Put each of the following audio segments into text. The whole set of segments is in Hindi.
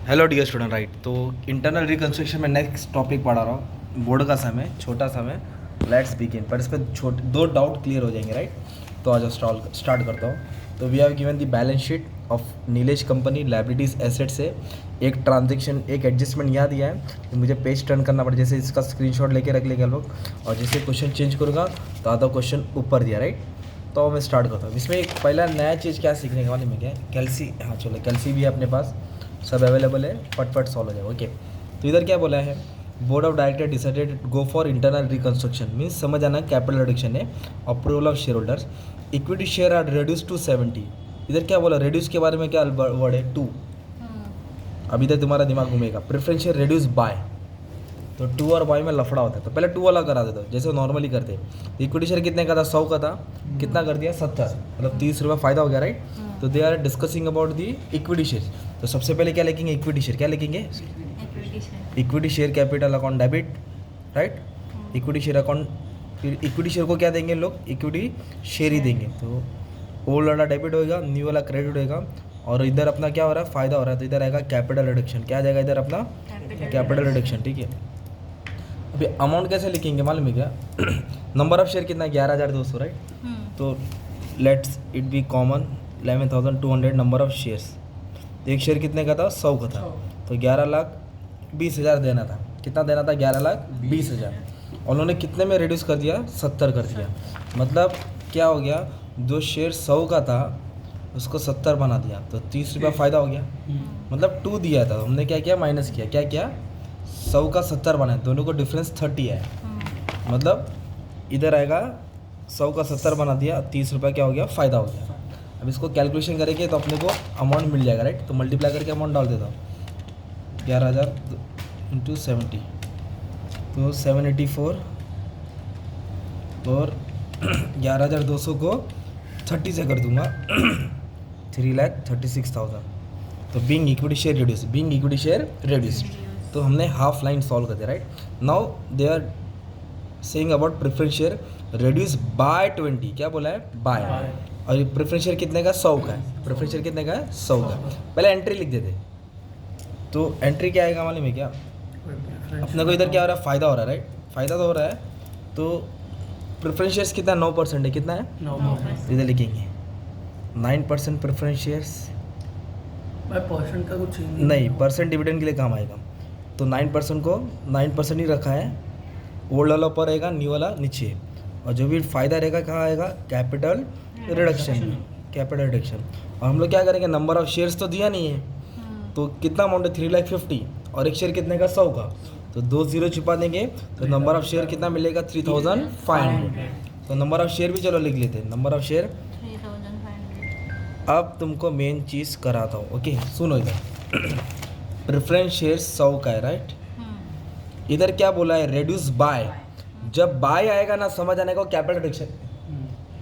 Hello dear student right. तो इंटरनल रिकंस्ट्रक्शन में नेक्स्ट टॉपिक पढ़ा रहा हूँ। बोर्ड का समय, छोटा समय, लेट्स बिगिन। पर इस पर छोटे दो डाउट क्लियर हो जाएंगे राइट। तो आज स्टार्ट करता हूँ। तो we have given the balance sheet of Nilesh company, liabilities asset से एक ट्रांजेक्शन, एक एडजस्टमेंट यहाँ दिया है। तो मुझे पेज टर्न करना पड़े, जैसे इसका स्क्रीनशॉट लेके रख लेगा लोग। और जैसे क्वेश्चन चेंज करूँगा तो आधा क्वेश्चन ऊपर दिया राइट। तो मैं स्टार्ट करता हूँ। इसमें एक पहला नया चीज़ क्या सीखने के वाले में क्या है, कैल्सी। हाँ चलो, कैल्सी भी है अपने पास, सब अवेलेबल है, फटफट सॉल्व हो जाएगा। ओके, तो इधर क्या बोला है, board of director decided go for internal reconstruction. Means समझ आना, कैपिटल रिडक्शन है, approval of share holders, equity share are reduce to 70। इधर क्या बोला, रिड्यूस के बारे में क्या वर्ड है, 2। अभी तक तुम्हारा दिमाग घूमेगा। प्रेफरेंस शेयर रिड्यूस बाय, तो 2 और बाय में लफड़ा होता है, तो पहले 2 वाला करा देता हूँ जैसे नॉर्मली करते हैं। इक्विटी शेयर कितने का था, 100 का था, कितना कर दिया, 70, मतलब 30 रुपये फ़ायदा हो गया राइट। तो they are discussing about the equity share. तो सबसे पहले क्या लिखेंगे, इक्विटी शेयर। क्या लिखेंगे, equity share capital account debit right. Equity share account, फिर इक्विटी शेयर को क्या देंगे लोग, इक्विटी शेयर ही देंगे। तो ओल्ड वाला डेबिट होएगा, न्यू वाला क्रेडिट होएगा। और इधर अपना क्या हो रहा है, फ़ायदा हो रहा है, तो इधर आएगा कैपिटल रिडक्शन। क्या आ जाएगा इधर अपना, कैपिटल रिडक्शन। ठीक है, अभी अमाउंट कैसे लिखेंगे मालूम है क्या नंबर ऑफ शेयर कितना है, 11,200 राइट। तो let's it be common 11,200 number of shares. तो एक शेयर कितने का था, 100 का था, तो 11,20,000 देना था। कितना देना था, 11,20,000। और उन्होंने कितने में रिड्यूस कर दिया, 70 कर दिया। मतलब क्या हो गया, जो शेयर 100 का था उसको 70 बना दिया, तो 30 रुपया फ़ायदा हो गया। मतलब 2 दिया था, हमने क्या किया, माइनस किया। क्या किया, 100 का 70 बनाया, दोनों को डिफरेंस 30 है। मतलब इधर आएगा 100 का 70 बना दिया, 30 रुपये क्या हो गया, फ़ायदा हो गया। अब इसको कैलकुलेशन करेंगे तो अपने को अमाउंट मिल जाएगा राइट। तो मल्टीप्लाई करके अमाउंट डाल देता हूँ, 11,000 इंटू 70, तो 784। और 11,200 को 30 से कर दूंगा 3,36,000। तो being equity share reduce, being equity share reduce, तो हमने हाफ लाइन सॉल्व कर दिया right. Now they are saying about preference share reduce by 20। क्या बोला है, बाय। और प्रेफरेंस शेयर कितने का, 100 का है। प्रेफरेंस शेयर कितने का है, 100 का। पहले एंट्री लिख देते, तो एंट्री क्या आएगा मालूम है क्या, अपने को इधर क्या हो रहा है, फ़ायदा हो रहा है राइट, फ़ायदा तो हो रहा है। तो प्रेफरेंस शेयर्स कितना, 9% है, कितना है, 9%। इधर लिखेंगे 9% प्रेफरेंस शेयर्स। परसेंट का कुछ नहीं, परसेंट डिविडेंड के लिए काम आएगा। तो 9% को 9% ही रखा है, ओल्ड वाला ऊपर रहेगा, न्यू वाला नीचे। और जो भी फ़ायदा रहेगा कहाँ आएगा, कैपिटल रिडक्शन, कैपिटल रिडक्शन। और हम लोग क्या करेंगे, नंबर ऑफ शेयर्स तो दिया नहीं है, तो कितना अमाउंट है, 3,50,000। और एक शेयर कितने का, 100 का, तो 2 0 छुपा देंगे, तो नंबर ऑफ शेयर कितना मिलेगा, 3,500। तो नंबर ऑफ शेयर भी चलो लिख लेते हैं, नंबर ऑफ शेयर 3,500। अब तुमको मेन चीज़ कराता हूँ। ओके सुनो, इधर प्रेफरेंस शेयर 100 का है राइट। इधर क्या बोला है, रेड्यूस बाय। जब बाय आएगा ना, समझ आने का, कैपिटल रिडक्शन।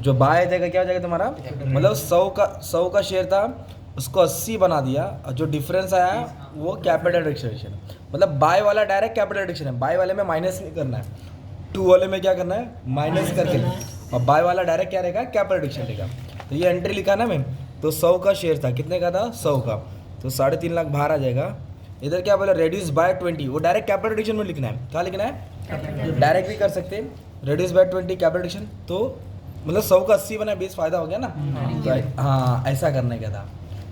जो बाय आ जाएगा क्या हो जाएगा तुम्हारा, मतलब 100 का शेयर था, उसको 80 बना दिया, और जो डिफरेंस आया वो कैपिटल रिडक्शन। मतलब बाय वाला डायरेक्ट कैपिटल रिडक्शन है, बाय वाले में माइनस नहीं करना है, 2 वाले में क्या करना है, माइनस करके। और बाय वाला डायरेक्ट क्या रहेगा, कैपिटल रिडक्शन रहेगा। तो ये एंट्री लिखा ना मैम, तो 100 का शेयर था, कितने का था, 100 का, तो 3.5 लाख बाहर आ जाएगा। इधर क्या बोला, रेड्यूस बाय 20, वो डायरेक्ट कैपिटल रिडक्शन में लिखना है। क्या लिखना है, डायरेक्ट भी कर सकते हैं, रेड्यूस बाय 20 कैपिटल रिडक्शन। तो मतलब 100 का 80 बना, 20 फ़ायदा हो गया ना। तो हाँ, ऐसा करने का था।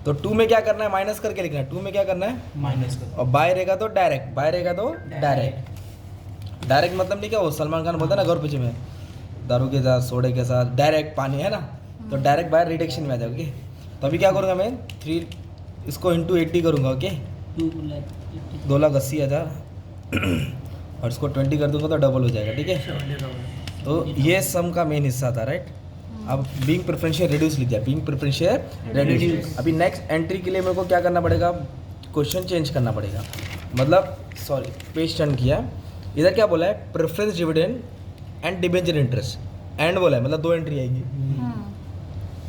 तो 2 में क्या करना है, माइनस करके लिखना है। 2 में क्या करना है, माइनस कर। और बाय रहेगा तो डायरेक्ट, बाय रहेगा तो डायरेक्ट। डायरेक्ट मतलब नहीं क्या, वो सलमान खान बोलता है ना गौर पीछे में, दारू के साथ, सोडे के साथ, डायरेक्ट पानी है ना, तो डायरेक्ट बाय रिडक्शन में आ जाओगे। तो अभी क्या करूँगा मैं, 3 इसको इंटू 80 करूँगा। ओके, 2,80,000 और इसको 20 कर दूंगा तो डबल हो जाएगा। ठीक है, तो ये सम का मेन हिस्सा था राइट। अब बीइंग प्रेफरेंस शेयर रिड्यूस लिख दिया, बीइंग प्रेफरेंस शेयर रिड्यूस। अभी नेक्स्ट एंट्री के लिए मेरे को क्या करना पड़ेगा, क्वेश्चन चेंज करना पड़ेगा, मतलब सॉरी पेज टर्न किया। इधर क्या बोला है, preference dividend and debenture interest, and बोला है, मतलब 2 एंट्री आएगी।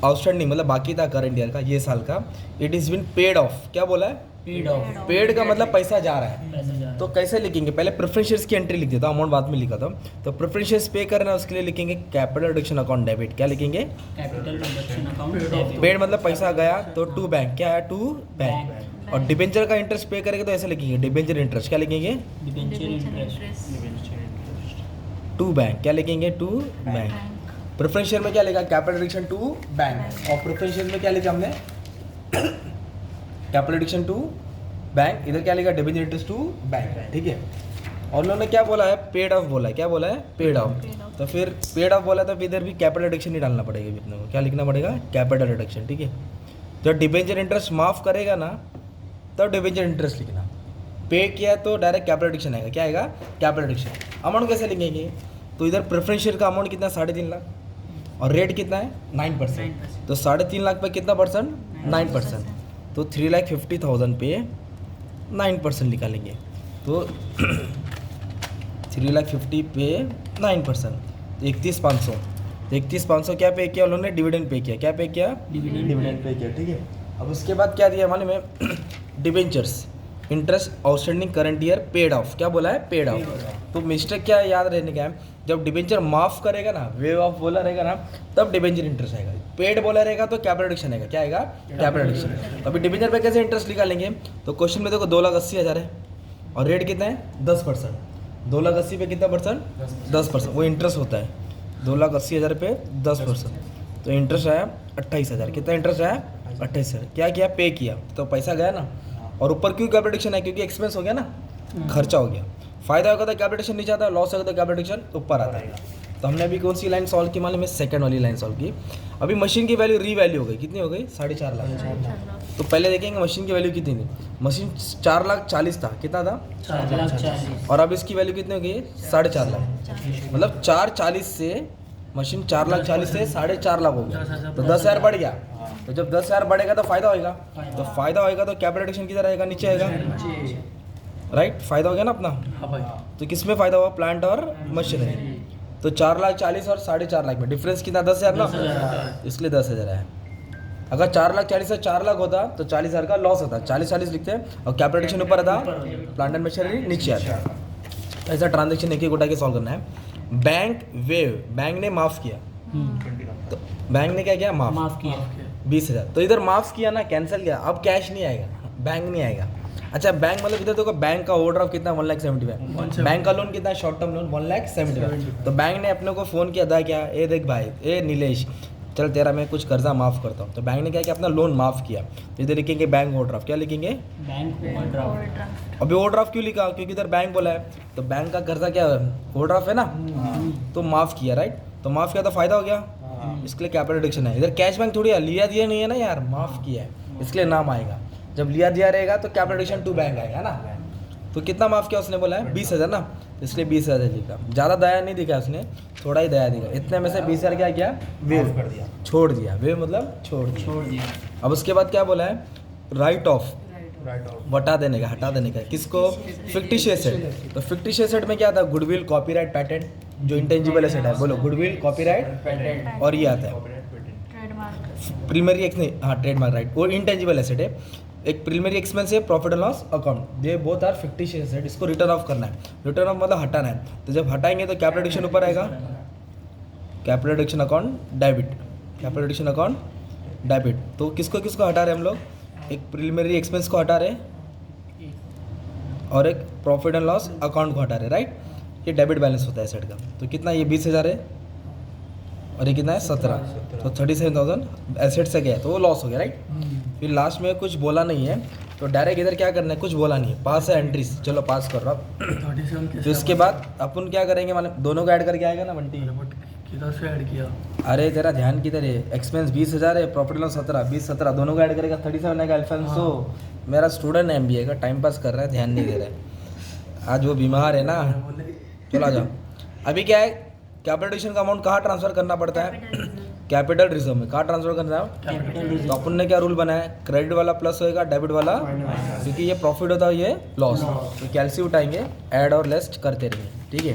आउटस्टैंडिंग मतलब बाकी था करंट ईयर का, ये साल का। It is been paid of, क्या बोला है, पेड ऑफ। पेड का मतलब पैसा जा रहा है। तो कैसे लिखेंगे, पहले प्रेफरेंस शेयर्स की एंट्री लिख देता हूँ, अमाउंट बाद में लिखा था। तो प्रेफरेंस शेयर्स पे करना है, उसके लिए लिखेंगे कैपिटल रिडक्शन अकाउंट डेबिट। क्या लिखेंगे, कैपिटल रिडक्शन अकाउंट पेड मतलब पैसा गया, तो टू बैंक, क्या है, टू बैंक। और डिबेंचर का इंटरेस्ट पे करेंगे तो ऐसे लिखेंगे डिबेंचर इंटरेस्ट, क्या लिखेंगे डिबेंचर इंटरेस्ट टू बैंक, क्या लिखेंगे टू बैंक। प्रेफरेंस शेयर में क्या लिखा कैपिटल एडिक्शन टू बैंक, और प्रेफरेंस शेयर में क्या लिखा हमने कैपिटल एडिक्शन टू बैंक, इधर क्या लिखा डिबेंचर इंटरेस्ट टू बैंक, ठीक है। और उन्होंने क्या बोला है पेड ऑफ बोला है, क्या बोला है पेड ऑफ, तो फिर पेड ऑफ बोला तो इधर भी कैपिटल एडिक्शन ही डालना पड़ेगा अभी अपने को, क्या लिखना पड़ेगा कैपिटल एडिक्शन, ठीक है। जब डिबेंचर इंटरेस्ट माफ करेगा ना तब डिबेंचर इंटरेस्ट लिखना, पे किया तो डायरेक्ट कैपिटल एडिक्शन आएगा, क्या आएगा कैपिटल एडिक्शन। अमाउंट कैसे लिखेंगे, तो इधर प्रेफरेंस शेयर का अमाउंट कितना 3.5 लाख और रेट कितना है 9%, तो 3.5 लाख पे कितना परसेंट 9%, तो 3,50,000 पे 9% निकालेंगे, तो 3,50,000 पे 9%, 31,500, 31,500 क्या पे किया उन्होंने डिविडेंड पे किया, क्या पे किया डिविडेंड पे किया, ठीक है। अब उसके बाद क्या दिया मालूम है debentures interest outstanding current year paid of, क्या बोला है पेड ऑफ, तो मिस्टेक क्या है याद रहने का है, जब डिबेंचर माफ करेगा ना वेव ऑफ बोला रहेगा ना तब डिबेंचर इंटरेस्ट आएगा, पेड बोला रहेगा तो कैपिटल एडिक्शन आएगा, क्या आएगा कैपिटल एडिक्शन। तो अभी डिबेंचर पे कैसे इंटरेस्ट निकालेंगे, तो क्वेश्चन में देखो 2,80,000 है और रेट कितना है 10%, 2,80,000 पे कितना परसेंट 10%, वो इंटरेस्ट होता है 2,80,000 पे 10%, तो इंटरेस्ट आया 28,000, कितना इंटरेस्ट आया 28,000, क्या किया पे किया तो पैसा गया ना, और ऊपर क्यों कैपिटल एडिक्शन है क्योंकि एक्सपेंस हो गया ना, खर्चा हो गया, फायदा होगा तो कैपिटल एडिक्शन नीचे आता है, लॉस होगा तो कैपिटल एडिक्शन ऊपर आता है। तो हमने अभी कौन सी लाइन सॉल्व की मालूम है सेकंड वाली लाइन सॉल्व की। अभी मशीन की वैल्यू रीवैल्यू हो गई, कितनी हो गई 4.5 लाख, तो पहले देखेंगे मशीन की वैल्यू कितनी थी, मशीन 4,40,000 था, कितना था 4,40,000 और अब इसकी वैल्यू कितनी हो गई 4.5 लाख, मतलब 440 से मशीन 4,40,000 से 4.5 लाख हो गया, तो 10,000 बढ़ गया, तो जब 10,000 बढ़ेगा तो फायदा होएगा, तो फायदा होएगा तो कैपिटल एडिक्शन किधर आएगा नीचे आएगा, राइट, फायदा हो गया ना अपना। हाँ भाई तो किस में फायदा हुआ प्लांट और मशीनरी, तो 4,40,000 और 4.5 लाख में डिफरेंस कितना 10,000 ना, इसलिए 10,000 है। अगर 4,40,000 से 4 लाख होता तो 40,000 का लॉस होता, 40-40 लिखते हैं और कैपिटल एडिक्शन ऊपर आता प्लांट एंड मशीनरी नीचे आता। ऐसा ट्रांजेक्शन एक एक उठा के सॉल्व करना है। बैंक वेव बैंक ने माफ किया, तो बैंक ने क्या किया माफ किया 20,000, तो इधर माफ किया ना कैंसिल किया, अब कैश नहीं आएगा बैंक नहीं आएगा। अच्छा बैंक मतलब इधर देखो बैंक का ओवरड्राफ्ट कितना 1,75,000, बैंक का लोन कितना शॉर्ट टर्म लोन 1,75,000, तो बैंक ने अपने को फ़ोन किया था क्या ए देख भाई ए नीलेश चल तेरा मैं कुछ कर्जा माफ़ करता हूँ, तो बैंक ने क्या किया अपना लोन माफ़ किया, तो इधर लिखेंगे बैंक ओवरड्राफ्ट, क्या लिखेंगे बैंक ओवरड्राफ्ट। अभी ओवरड्राफ्ट क्यों लिखा क्योंकि इधर बैंक बोला है, तो बैंक का कर्जा क्या है ओवरड्राफ्ट है ना, तो माफ़ किया राइट, तो माफ़ किया तो फायदा हो गया, इसके लिए कैपिटल एडिक्शन है। इधर कैश बैंक थोड़ी है लिया दिया नहीं है ना यार, माफ़ किया है इसलिए नाम आएगा, जब लिया दिया रहेगा तो कैपिटल एडिक्शन टू बैंक आएगा ना। तो कितना माफ़ किया उसने बोला है 20,000 ना, इसलिए 20,000 लिखा, ज़्यादा दया नहीं दिखा उसने, थोड़ा ही दया दिखा, इतने में से 20,000 क्या किया वेव कर दिया, छोड़ दिया, वेव मतलब छोड़ दिया। अब उसके बाद क्या बोला है राइट ऑफ हटा देने का, हटा देने का किसको फिक्टिशियस एसेट, तो फिक्टिशियस एसेट में क्या था गुडविल कॉपीराइट पैटेंट जो इंटेंजिबल एसेट है, बोलो गुडविल कॉपीराइट पैटेंट और ये आता है प्रीमियरी नहीं हाँ ट्रेडमार्क राइट, वो इंटेंजिबल एसेट है। एक प्रीमियरी एक्सपेंस है प्रॉफिट एंड लॉस अकाउंट, ये बोथ आर फिक्टिशियस एसेट, इसको रिटर्न ऑफ करना है, रिटर्न ऑफ मतलब हटाना है, तो जब हटाएंगे तो कैपिटल एडिक्शन ऊपर आएगा, capital addiction account debit, capital addiction account debit, तो किसको किसको हटा रहे हम लोग, एक प्रीलिमिनरी एक्सपेंस को हटा रहे और एक प्रॉफिट एंड लॉस अकाउंट को हटा रहे राइट, ये डेबिट बैलेंस होता है एसेट का, तो कितना ये 20,000 है और ये कितना है 17, तो 37,000 एसेट से गया तो वो लॉस हो गया राइट। फिर लास्ट में कुछ बोला नहीं है तो डायरेक्ट इधर क्या करना है कुछ बोला नहीं है, पास है एंट्रीज चलो पास कर रहा हूँ, तो इसके बाद अपन क्या करेंगे मतलब दोनों को ऐड करके आएगा ना बंटी, किधर से ऐड किया, अरे तेरा ध्यान किधर है, एक्सपेंस 20,000 है प्रॉफिट लॉस 17 20-17 दोनों को ऐड करेगा 37 आएगा अल्फांसो, मेरा स्टूडेंट है MBA का टाइम पास कर रहा है ध्यान नहीं दे रहा है, आज वो बीमार है ना, चलो आ जाओ। अभी क्या है कैपिटल एडिक्शन का अमाउंट कहाँ ट्रांसफर करना पड़ता है कैपिटल रिजर्व में, कहाँ ट्रांसफर करना है, तो अपन ने क्या रूल बनाया क्रेडिट वाला प्लस होएगा डेबिट वाला, क्योंकि ये प्रॉफिट होता है ये लॉस, तो कैलसी उठाएंगे ऐड और लेस करते रहेंगे ठीक है।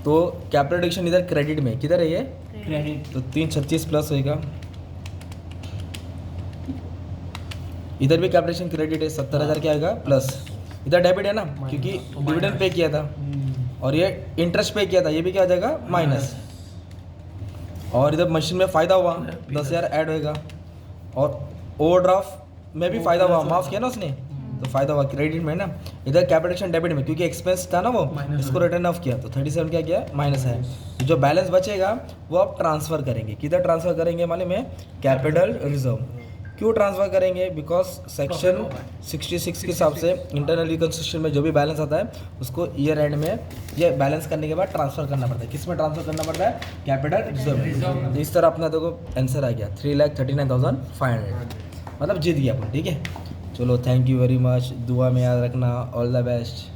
तो कैपिटल एडिक्शन इधर क्रेडिट में किधर है ये क्रेडिट, तो 336 प्लस होएगा, इधर भी कैपिटल एडिक्शन क्रेडिट है 70,000 क्या आएगा प्लस, इधर डेबिट है ना क्योंकि डिविडेंड पे किया था और ये इंटरेस्ट पे किया था, ये भी क्या आ जाएगा माइनस, और इधर मशीन में फ़ायदा हुआ 10,000 ऐड होएगा, और ओवरड्राफ्ट में भी फ़ायदा हुआ माफ़ किया ना उसने तो फायदा हुआ क्रेडिट में ना, इधर कैपिटल डेबिट में, क्योंकि एक्सपेंस था ना वो, Minus इसको रिटर्न ऑफ किया तो 37 क्या किया माइनस है। जो बैलेंस बचेगा वो आप ट्रांसफ़र करेंगे, किधर ट्रांसफ़र करेंगे मालूम है, कैपिटल रिजर्व। क्यों ट्रांसफ़र करेंगे, बिकॉज सेक्शन 66 के हिसाब से इंटरनल रिकंस्ट्रक्शन में जो भी बैलेंस आता है उसको ईयर एंड में ये बैलेंस करने के बाद ट्रांसफ़र करना पड़ता है। किस में ट्रांसफ़र करना पड़ता है, कैपिटल रिजर्व। इस तरह अपना देखो आंसर आ गया 3,39,500, मतलब जीत गया अपन। ठीक है, चलो थैंक यू वेरी मच, दुआ में याद रखना, ऑल द बेस्ट।